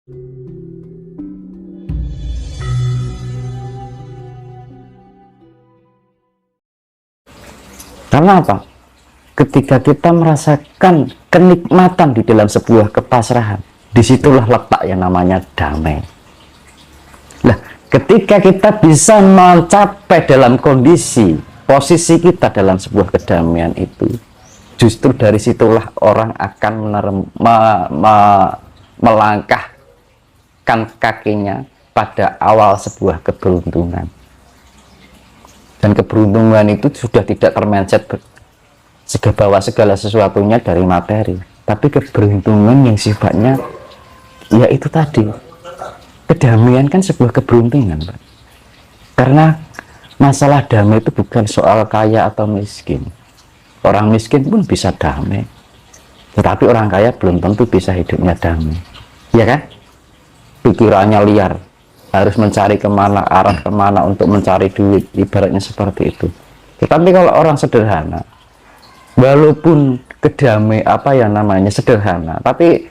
Karena apa? Ketika kita merasakan kenikmatan di dalam sebuah kepasrahan, disitulah letak yang namanya damai. Nah, ketika kita bisa mencapai dalam kondisi posisi kita dalam sebuah kedamaian itu, justru dari situlah orang akan melangkahkan kakinya pada awal sebuah keberuntungan. Dan keberuntungan itu sudah tidak termindset bahwa segala sesuatunya dari materi, tapi keberuntungan yang sifatnya ya itu tadi, kedamaian kan sebuah keberuntungan, Pak. Karena masalah damai itu bukan soal kaya atau miskin. Orang miskin pun bisa damai, tetapi orang kaya belum tentu bisa hidupnya damai, ya kan? Pikirannya liar, harus mencari kemana, arah kemana untuk mencari duit, ibaratnya seperti itu. Tetapi kalau orang sederhana, walaupun sederhana, tapi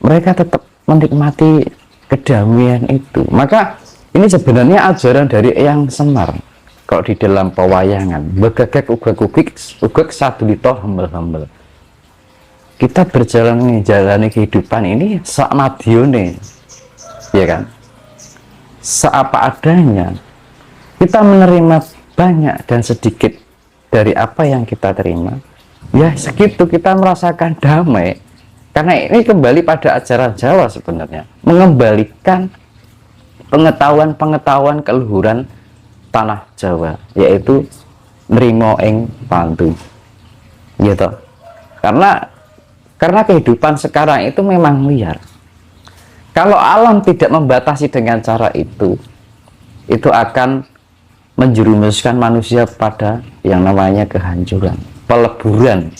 mereka tetap menikmati kedamaian itu. Maka ini sebenarnya ajaran dari Eyang Semar. Kalau di dalam pewayangan, begagak ugak sadulito hembel-hembel. Kita menjalani kehidupan ini sak madione, ya kan? Seapa adanya, kita menerima banyak dan sedikit dari apa yang kita terima, ya segitu kita merasakan damai. Karena ini kembali pada ajaran Jawa sebenarnya, mengembalikan pengetahuan keluhuran tanah Jawa, yaitu nrimo ing pantu, gitu. Karena kehidupan sekarang itu memang liar. Kalau alam tidak membatasi dengan cara itu akan menjerumuskan manusia pada yang namanya kehancuran, peleburan.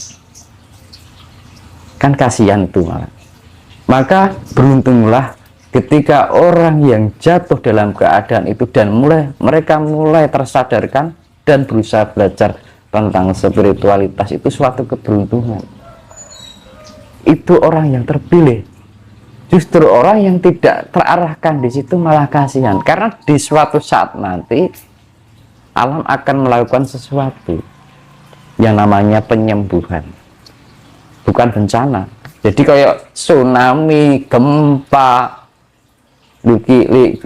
Kan kasihan itu malah. Maka beruntunglah ketika orang yang jatuh dalam keadaan itu dan mereka mulai tersadarkan dan berusaha belajar tentang spiritualitas, itu suatu keberuntungan. Itu orang yang terpilih. Justru orang yang tidak terarahkan di situ malah kasihan, karena di suatu saat nanti alam akan melakukan sesuatu yang namanya penyembuhan, bukan bencana. Jadi kayak tsunami, gempa,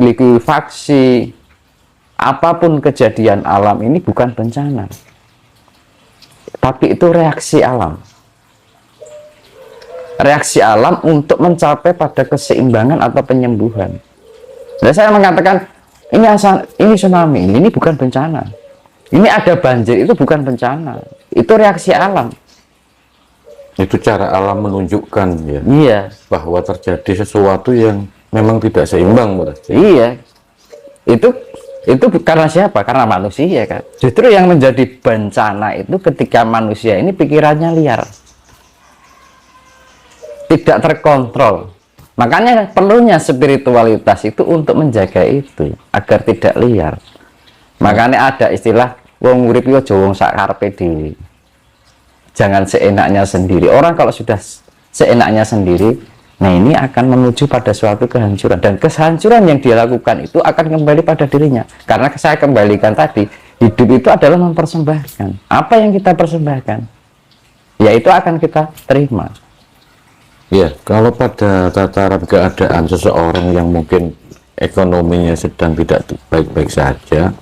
likuifaksi, apapun kejadian alam ini bukan bencana, tapi itu reaksi alam. Reaksi alam untuk mencapai pada keseimbangan atau penyembuhan. Nah, saya mengatakan ini tsunami, ini bukan bencana. Ini ada banjir, itu bukan bencana. Itu reaksi alam. Itu cara alam menunjukkan ya, Iya, bahwa terjadi sesuatu yang memang tidak seimbang berarti. iya. Itu karena siapa? Karena manusia kan. Justru yang menjadi bencana itu ketika manusia ini pikirannya liar, tidak terkontrol. Makanya perlunya spiritualitas itu untuk menjaga itu agar tidak liar. Makanya ada istilah wong urip yo aja wong sak karepe dhewe. Jangan seenaknya sendiri. Orang kalau sudah seenaknya sendiri, nah ini akan menuju pada suatu kehancuran, dan kehancuran yang dia lakukan itu akan kembali pada dirinya. Karena saya kembalikan tadi, hidup itu adalah mempersembahkan. Apa yang kita persembahkan, ya itu akan kita terima. Ya, kalau pada tataran keadaan seseorang yang mungkin ekonominya sedang tidak baik-baik saja,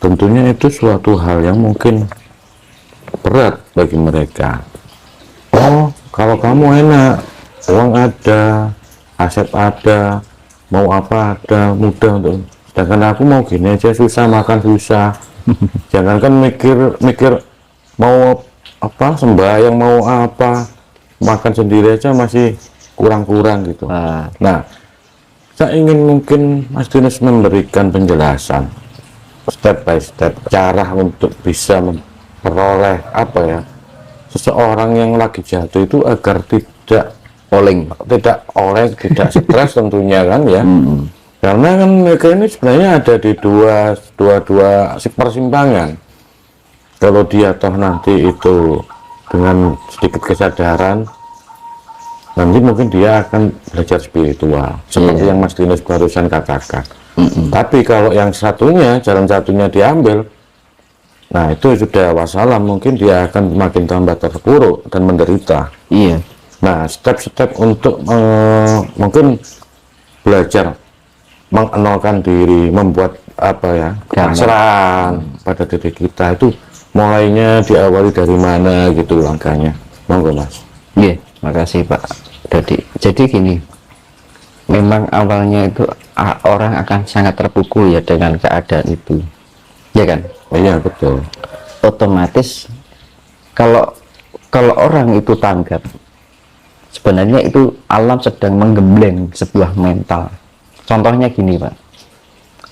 tentunya itu suatu hal yang mungkin berat bagi mereka. Oh, kalau kamu enak, uang ada, aset ada, mau apa ada, mudah untuk. Sedangkan aku mau gini aja, susah makan susah. Jangankan mikir mau apa, sembahyang mau apa, makan sendiri aja masih kurang-kurang gitu. Nah, saya ingin mungkin Mas Dinas memberikan penjelasan step by step cara untuk bisa memperoleh apa ya, seseorang yang lagi jatuh itu agar tidak tidak stres tentunya kan ya. Karena kan mereka ini sebenarnya ada di dua persimpangan. Kalau dia toh nanti itu dengan sedikit kesadaran nanti mungkin dia akan belajar spiritual seperti yang Mas Dinus barusan katakan. Tapi kalau yang satunya, jalan satunya diambil, nah itu sudah wassalam, mungkin dia akan makin tambah terpuruk dan menderita. Iya. Nah, step-step untuk mungkin belajar mengenalkan diri, membuat apa ya, kemesraan pada diri kita itu mulainya diawali dari mana gitu langkahnya. Monggo Mas. Iya, makasih Pak Dodi. Jadi gini, memang awalnya itu orang akan sangat terpukul ya dengan keadaan itu, ya kan? Iya betul. Otomatis kalau orang itu tanggap, sebenarnya itu alam sedang menggembleng sebuah mental. Contohnya gini Pak,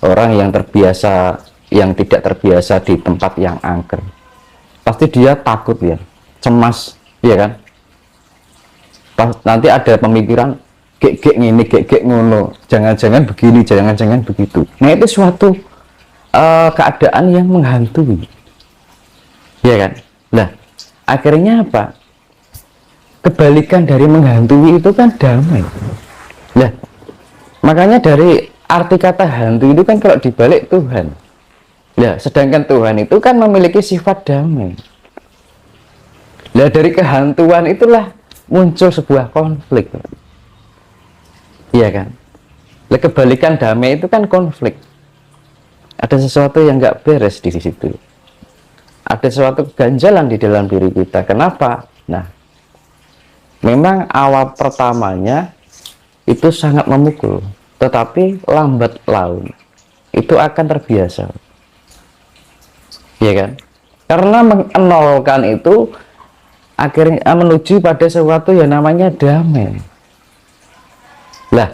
orang yang terbiasa, yang tidak terbiasa di tempat yang angker, pasti dia takut ya, cemas, ya kan? Nanti ada pemikiran gek ngini, gek ngono, jangan-jangan begini, jangan-jangan begitu. Nah itu suatu keadaan yang menghantui, ya kan? Nah akhirnya apa? Kebalikan dari menghantui itu kan damai. Nah makanya dari arti kata hantu itu kan kalau dibalik Tuhan. Nah sedangkan Tuhan itu kan memiliki sifat damai. Nah dari kehantuan itulah muncul sebuah konflik, iya kan? Nah, kebalikan damai itu kan konflik. Ada sesuatu yang nggak beres di situ. Ada sesuatu keganjalan di dalam diri kita. Kenapa? Nah, memang awal pertamanya itu sangat memukul, tetapi lambat laun itu akan terbiasa, iya kan? Karena mengenolkan itu akhirnya menuju pada sesuatu yang namanya damai. Lah,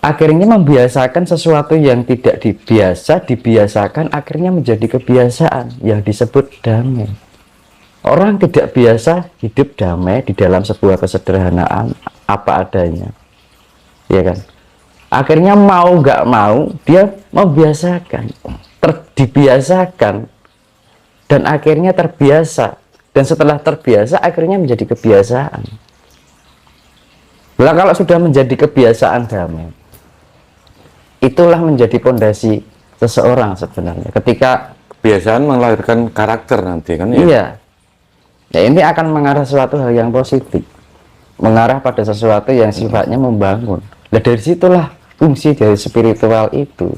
akhirnya membiasakan sesuatu yang tidak dibiasakan akhirnya menjadi kebiasaan yang disebut damai. Orang tidak biasa hidup damai di dalam sebuah kesederhanaan apa adanya, ya kan? Akhirnya mau nggak mau dia membiasakan, dibiasakan, dan akhirnya terbiasa. Dan setelah terbiasa akhirnya menjadi kebiasaan. Nah kalau sudah menjadi kebiasaan damai, itulah menjadi pondasi seseorang sebenarnya. Ketika Kebiasaan melahirkan karakter nanti kan ya? iya, ya ini akan mengarah suatu hal yang positif, mengarah pada sesuatu yang sifatnya membangun. Nah dari situlah fungsi dari spiritual itu.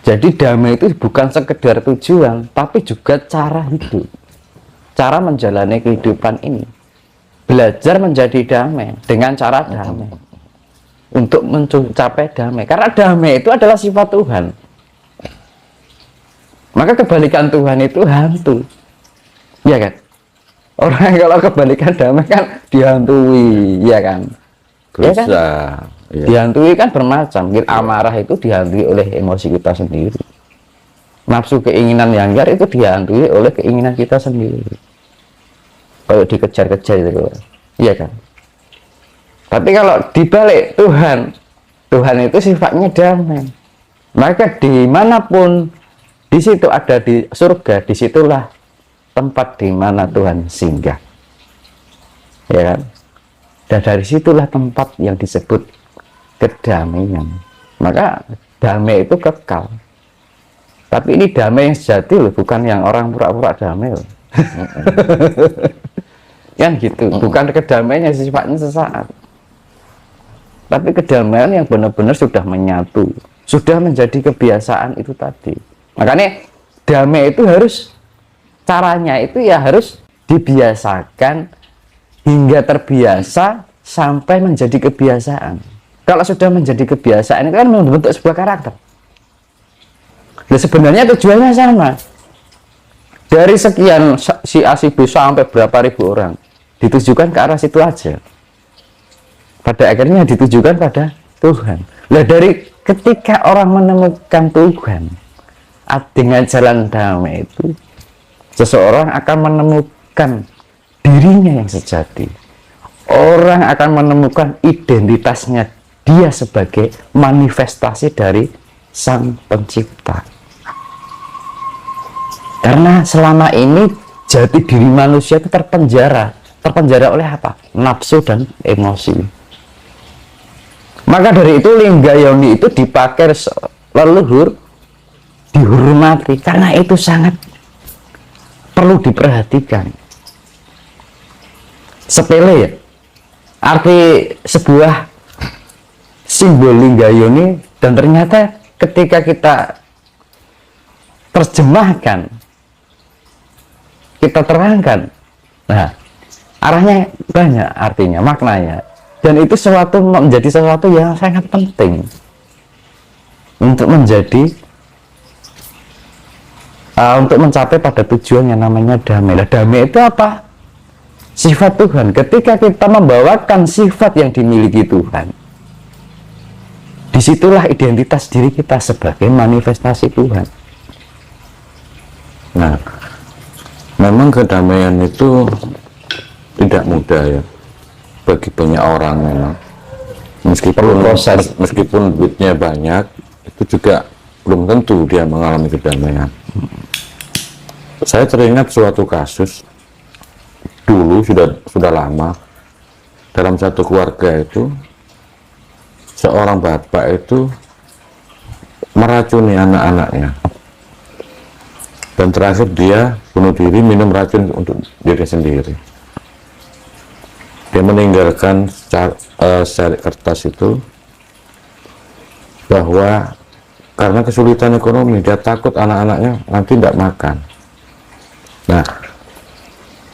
Jadi damai itu bukan sekedar tujuan, tapi juga cara hidup, cara menjalani kehidupan ini. Belajar menjadi damai dengan cara damai, untuk mencapai damai. Karena damai itu adalah sifat Tuhan. Maka kebalikan Tuhan itu hantu, ya kan? Orang kalau kebalikan damai kan dihantui, ya kan? Bisa, ya kan? ya. Dihantui kan bermacam. Amarah itu dihantui oleh emosi kita sendiri. Nafsu keinginan yang liar itu dihantui oleh keinginan kita sendiri. Kalau dikejar-kejar itu, iya kan? Tapi kalau dibalik Tuhan itu sifatnya damai. Maka dimanapun, di situ ada di surga, disitulah tempat di mana Tuhan singgah, ya kan? Dan dari situlah tempat yang disebut kedamaian. Maka damai itu kekal. Tapi ini damai yang sejati loh, bukan yang orang pura-pura damai loh. Kan gitu, bukan kedamaian yang sifatnya sesaat, tapi kedamaian yang benar-benar sudah menyatu, sudah menjadi kebiasaan itu tadi. Makanya damai itu harus, caranya itu ya harus dibiasakan hingga terbiasa sampai menjadi kebiasaan. Kalau sudah menjadi kebiasaan itu kan membentuk sebuah karakter. Nah sebenarnya tujuannya sama. Dari sekian si A si B sampai berapa ribu orang, ditujukan ke arah situ aja. Pada akhirnya ditujukan pada Tuhan. Nah dari ketika orang menemukan Tuhan dengan jalan damai itu, seseorang akan menemukan dirinya yang sejati. Orang akan menemukan identitasnya dia sebagai manifestasi dari Sang Pencipta. Karena selama ini jati diri manusia itu terpenjara terpenjara oleh apa? Nafsu dan emosi. Maka dari itu lingga yoni itu dipakai leluhur, dihormati karena itu sangat perlu diperhatikan. Sepele ya, arti sebuah simbol lingga yoni, dan ternyata ketika kita terjemahkan, kita terangkan, nah arahnya banyak, artinya, maknanya, dan itu menjadi sesuatu yang sangat penting untuk menjadi untuk mencapai pada tujuan yang namanya damai. Nah, damai itu apa? Sifat Tuhan. Ketika kita membawakan sifat yang dimiliki Tuhan, disitulah identitas diri kita sebagai manifestasi Tuhan. Nah, memang kedamaian itu tidak mudah ya bagi banyak orang memang. Meskipun duitnya banyak, itu juga belum tentu dia mengalami kedamaian. Saya teringat suatu kasus dulu, sudah lama, dalam satu keluarga itu seorang bapak itu meracuni anak-anaknya, dan terakhir dia bunuh diri minum racun untuk diri sendiri. Dia meninggalkan secara kertas itu bahwa karena kesulitan ekonomi dia takut anak-anaknya nanti tidak makan. Nah,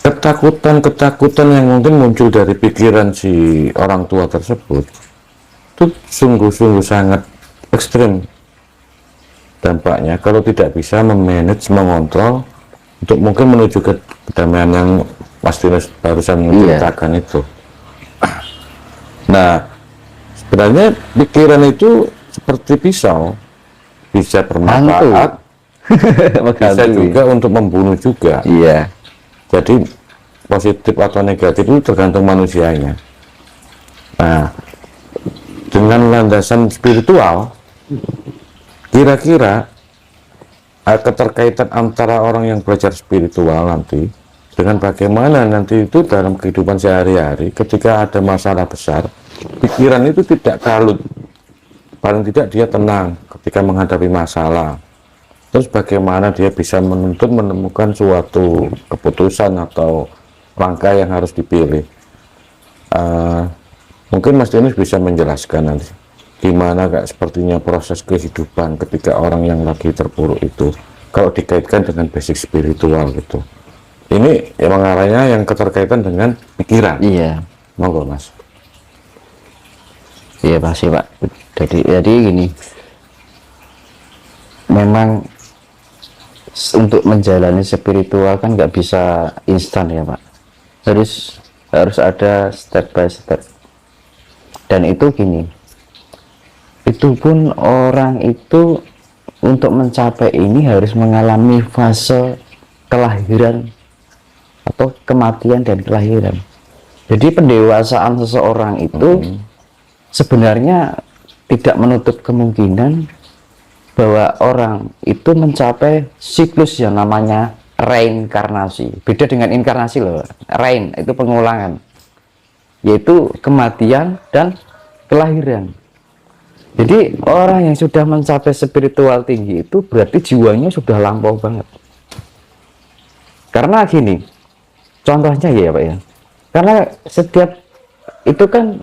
ketakutan yang mungkin muncul dari pikiran si orang tua tersebut itu sungguh-sungguh sangat ekstrim dampaknya kalau tidak bisa memanage, mengontrol untuk mungkin menuju ke kedamaian yang Mas Dinas barusan menceritakan itu. Nah, sebenarnya pikiran itu seperti pisau, bisa bermanfaat, bisa juga untuk membunuh juga. Iya. Jadi positif atau negatif itu tergantung manusianya. Nah, dengan landasan spiritual, kira-kira keterkaitan antara orang yang belajar spiritual nanti dengan bagaimana nanti itu dalam kehidupan sehari-hari ketika ada masalah besar, pikiran itu tidak kalut, paling tidak dia tenang ketika menghadapi masalah. Terus bagaimana dia bisa menemukan suatu keputusan atau langkah yang harus dipilih. Mungkin Mas Dinis bisa menjelaskan nanti gimana sepertinya proses kehidupan ketika orang yang lagi terpuruk itu kalau dikaitkan dengan basic spiritual gitu. Ini emang arahnya yang keterkaitan dengan pikiran. Iya. Monggo Mas. Iya pasti Pak. Jadi gini, memang untuk menjalani spiritual kan nggak bisa instan ya Pak. Harus ada step by step. Dan itu gini, itu pun orang itu untuk mencapai ini harus mengalami fase kelahiran atau kematian dan kelahiran. Jadi pendewasaan seseorang itu sebenarnya tidak menutup kemungkinan bahwa orang itu mencapai siklus yang namanya reinkarnasi. Beda dengan inkarnasi loh. Rein itu pengulangan, yaitu kematian dan kelahiran. Jadi orang yang sudah mencapai spiritual tinggi itu berarti jiwanya sudah lampau banget. Karena gini, contohnya ya Pak ya, karena setiap itu kan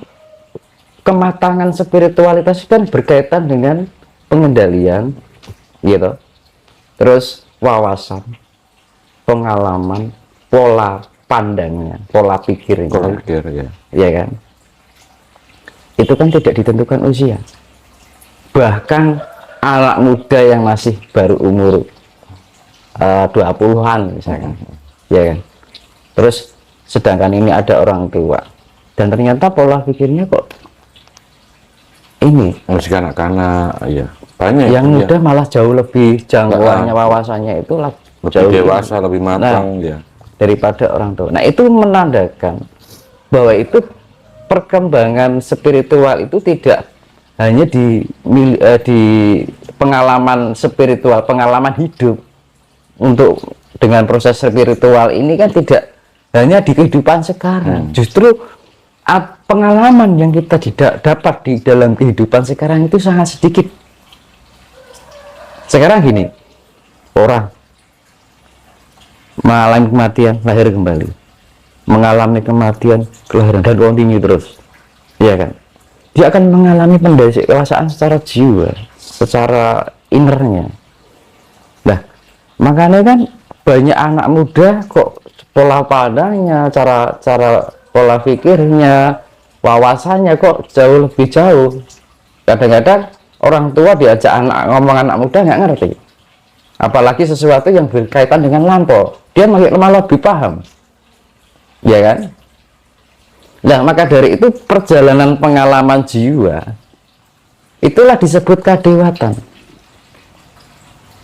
kematangan spiritualitas kan berkaitan dengan pengendalian gitu, terus wawasan, pengalaman, pola pandangnya, pola pikirnya, ya kan, itu kan tidak ditentukan usia. Bahkan anak muda yang masih baru umur 20-an misalkan, ya kan, terus sedangkan ini ada orang tua dan ternyata pola pikirnya kok ini masih kanak-kanak, ya banyak yang ya. muda malah jauh lebih jangkauannya, wawasannya itu lebih jauh dewasa, lebih matang ya daripada orang tua. Nah itu menandakan bahwa itu perkembangan spiritual itu tidak hanya di pengalaman spiritual, pengalaman hidup. Untuk dengan proses spiritual ini kan tidak hanya di kehidupan sekarang. Justru pengalaman yang kita tidak dapat di dalam kehidupan sekarang itu sangat sedikit. Sekarang gini, orang mengalami kematian, lahir kembali, mengalami kematian, kelahiran, dan continue terus, ya kan? Dia akan mengalami pendewasaan secara jiwa, secara innernya. Nah, makanya kan banyak anak muda kok pola pandangnya, cara pola pikirnya, wawasannya kok jauh lebih jauh. Kadang-kadang orang tua diajak ngomong anak muda nggak ngerti, apalagi sesuatu yang berkaitan dengan lampau, dia malah lebih paham, ya kan? Nah, maka dari itu perjalanan pengalaman jiwa itulah disebut kadewatan.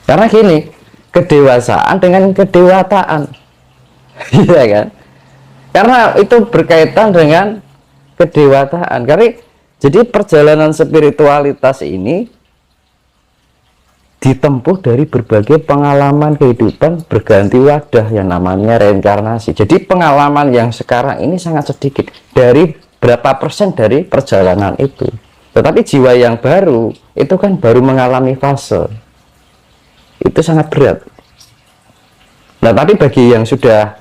Karena gini, kedewasaan dengan kedewataan, iya kan? Karena itu berkaitan dengan kedewataan. Jadi perjalanan spiritualitas ini ditempuh dari berbagai pengalaman kehidupan berganti wadah yang namanya reinkarnasi. Jadi pengalaman yang sekarang ini sangat sedikit dari berapa persen dari perjalanan itu. Tetapi jiwa yang baru itu kan baru mengalami fase. Itu sangat berat. Nah, tapi bagi yang sudah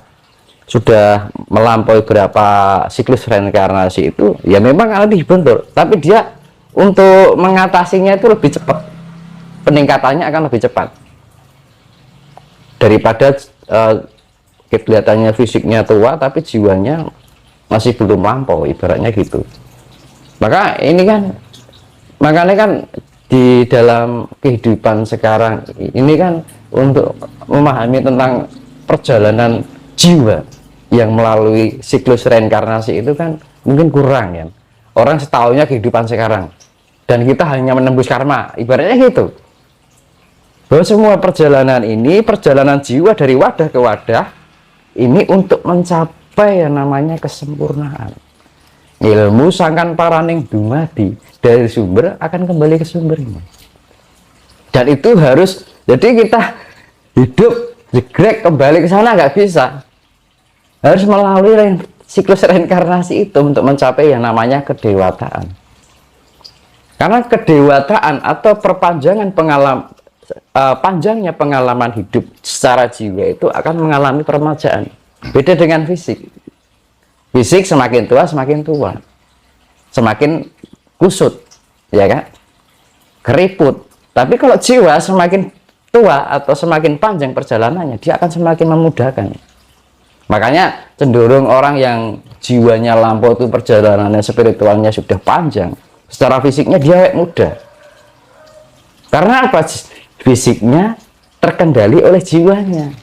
melampaui berapa siklus reinkarnasi itu, ya memang akan dibentur. Tapi dia untuk mengatasinya itu lebih cepat. Peningkatannya akan lebih cepat daripada kelihatannya fisiknya tua tapi jiwanya masih belum lampau, ibaratnya gitu. Makanya kan di dalam kehidupan sekarang ini kan untuk memahami tentang perjalanan jiwa yang melalui siklus reinkarnasi itu kan mungkin kurang ya. Orang setahunya kehidupan sekarang dan kita hanya menembus karma, ibaratnya gitu. Bahwa semua perjalanan ini, perjalanan jiwa dari wadah ke wadah, ini untuk mencapai yang namanya kesempurnaan. Ilmu sangkan paraning dumadi, dari sumber akan kembali ke sumbernya. Dan itu harus, jadi kita hidup jegrek kembali ke sana nggak bisa. Harus melalui siklus reinkarnasi itu untuk mencapai yang namanya kedewataan. Karena kedewataan atau perpanjangan panjangnya pengalaman hidup secara jiwa itu akan mengalami peremajaan. Beda dengan fisik. Fisik semakin tua semakin kusut, ya kan? Keriput. Tapi kalau jiwa semakin tua atau semakin panjang perjalanannya, dia akan semakin memudahkan. Makanya cenderung orang yang jiwanya lampau itu perjalanannya spiritualnya sudah panjang, secara fisiknya dia muda. Karena apa? Fisiknya terkendali oleh jiwanya.